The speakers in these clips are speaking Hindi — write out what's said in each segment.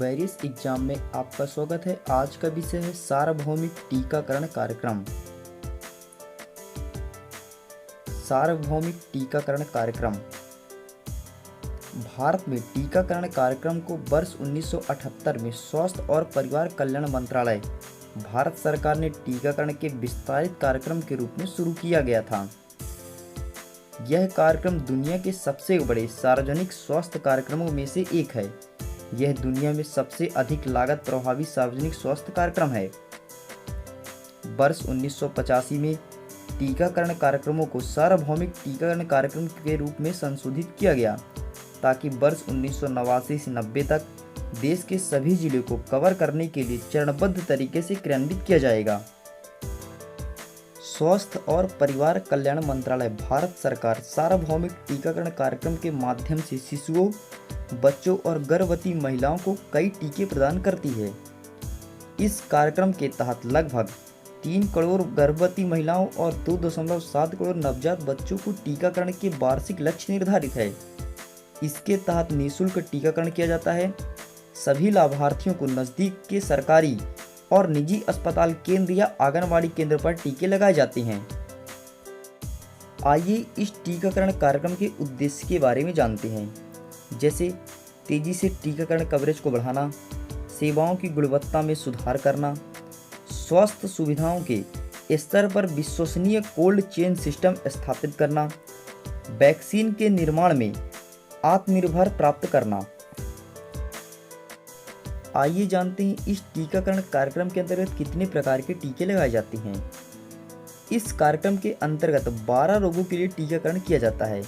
वेरियस एग्जाम में आपका स्वागत है। आज का विषय है सार्वभौमिक टीकाकरण कार्यक्रम। सार्वभौमिक टीकाकरण कार्यक्रम भारत में टीकाकरण कार्यक्रम को वर्ष 1978 में स्वास्थ्य और परिवार कल्याण मंत्रालय, भारत सरकार ने टीकाकरण के विस्तारित कार्यक्रम के रूप में शुरू किया गया था। यह कार्यक्रम दुनिया के सबसे बड़े सार्वजनिक स्वास्थ्य कार्यक्रमों में से एक है। यह दुनिया में सबसे अधिक लागत प्रभावी सार्वजनिक स्वास्थ्य कार्यक्रम है। वर्ष 1985 में टीकाकरण कार्यक्रमों को सार्वभौमिक टीकाकरण कार्यक्रम के रूप में संशोधित किया गया ताकि वर्ष 1989 से 90 तक देश के सभी जिलों को कवर करने के लिए चरणबद्ध तरीके से क्रियान्वित किया जाएगा। स्वास्थ्य और परिवार कल्याण मंत्रालय, भारत सरकार सार्वभौमिक टीकाकरण कार्यक्रम के माध्यम से शिशुओं, बच्चों और गर्भवती महिलाओं को कई टीके प्रदान करती है। इस कार्यक्रम के तहत लगभग 3 करोड़ गर्भवती महिलाओं और 2.7 करोड़ नवजात बच्चों को टीकाकरण के वार्षिक लक्ष्य निर्धारित है। इसके तहत निःशुल्क टीकाकरण किया जाता है। सभी लाभार्थियों को नज़दीक के सरकारी और निजी अस्पताल केंद्र या आंगनवाड़ी केंद्र पर टीके लगाए जाते हैं। आइए इस टीकाकरण कार्यक्रम के उद्देश्य के बारे में जानते हैं, जैसे तेजी से टीकाकरण कवरेज को बढ़ाना, सेवाओं की गुणवत्ता में सुधार करना, स्वास्थ्य सुविधाओं के स्तर पर विश्वसनीय कोल्ड चेन सिस्टम स्थापित करना, वैक्सीन के निर्माण में आत्मनिर्भर प्राप्त करना। आइए जानते हैं इस टीकाकरण कार्यक्रम के अंतर्गत कितने प्रकार के टीके लगाए जाते हैं। इस कार्यक्रम के अंतर्गत 12 रोगों के लिए टीकाकरण किया जाता है।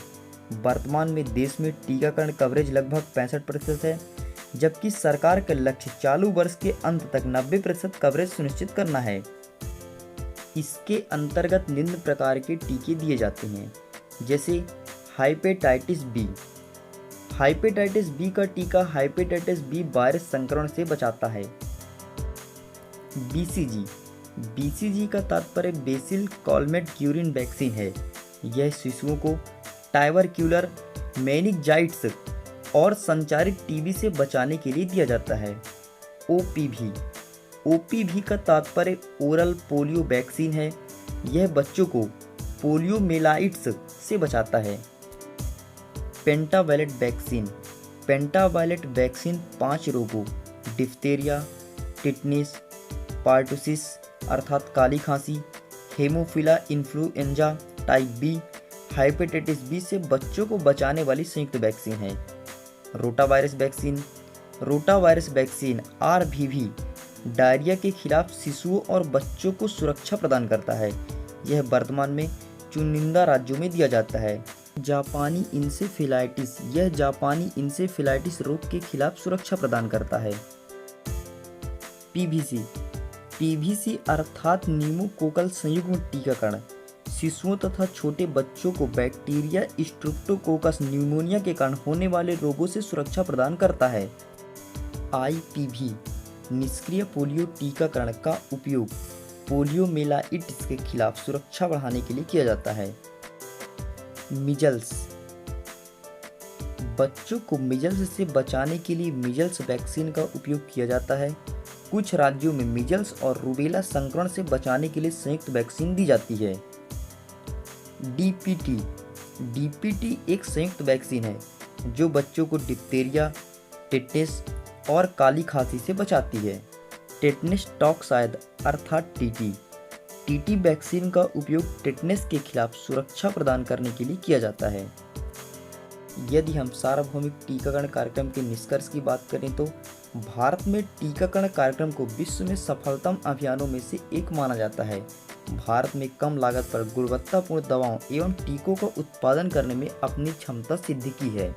वर्तमान में देश में टीकाकरण कवरेज लगभग 65% है, जबकि सरकार का लक्ष्य चालू वर्ष के अंत तक 90% कवरेज सुनिश्चित करना है। इसके अंतर्गत निम्न प्रकार के टीके दिए जाते हैं, जैसे हेपेटाइटिस बी। हेपेटाइटिस बी का टीका हेपेटाइटिस बी वायरस संक्रमण से बचाता है। बीसीजी। बीसीजी का तात्पर्य बेसिल कॉलमेट क्यूरिन वैक्सीन है। यह शिशुओं को टाइबरक्यूलर, मेनिंजाइटिस और संचारित टीबी से बचाने के लिए दिया जाता है। ओपीवी। ओपीवी का तात्पर्य ओरल पोलियो वैक्सीन है। यह बच्चों को पोलियोमेलाइटिस से बचाता है। पेंटावैलेट वैक्सीन। पेंटावैलेट वैक्सीन 5 रोगों डिप्थीरिया, टिटनेस, पार्टुसिस अर्थात काली खांसी, haemophilus influenza type B, hepatitis B से बच्चों को बचाने वाली संयुक्त वैक्सीन है। Rotavirus vaccine. Rotavirus vaccine RVV diarrhoea के खिलाफ शिशुओं और बच्चों को सुरक्षा प्रदान करता है। यह वर्तमान में चुनिंदा राज्यों में दिया जाता है। जापानी इंसेफेलाइटिस। यह जापानी इंसेफेलाइटिस रोग के खिलाफ सुरक्षा प्रदान करता है। पीवीसी। पीवीसी अर्थात न्यूमोकोकल संयुग्म टीकाकरण शिशुओं तथा छोटे बच्चों को बैक्टीरिया स्ट्रेप्टोकोकस न्यूमोनिया के कारण होने वाले रोगों से सुरक्षा प्रदान करता है। आईपीवी निष्क्रिय पोलियो टीकाकरण का उपयोग पोलियोमेलाइटिस के खिलाफ सुरक्षा बढ़ाने के लिए किया जाता है। मिजल्स। बच्चों को मिजल्स से बचाने के लिए मिजल्स वैक्सीन का उपयोग किया जाता है। कुछ राज्यों में मिजल्स और रूबेला संक्रमण से बचाने के लिए संयुक्त वैक्सीन दी जाती है। डीपीटी। डीपीटी एक संयुक्त वैक्सीन है जो बच्चों को डिप्थीरिया, टिटनेस और काली खांसी से बचाती है। टेटनस टॉक्साइड अर्थात टीटी। टीटी वैक्सीन का उपयोग टिटनेस के खिलाफ सुरक्षा प्रदान करने के लिए किया जाता है। यदि हम सार्वभौमिक टीकाकरण कार्यक्रम के निष्कर्ष की बात करें तो भारत में टीकाकरण कार्यक्रम को विश्व में सफलतम अभियानों में से एक माना जाता है। भारत में कम लागत पर गुणवत्तापूर्ण दवाओं एवं टीकों का उत्पादन करने में अपनी क्षमता सिद्ध की है।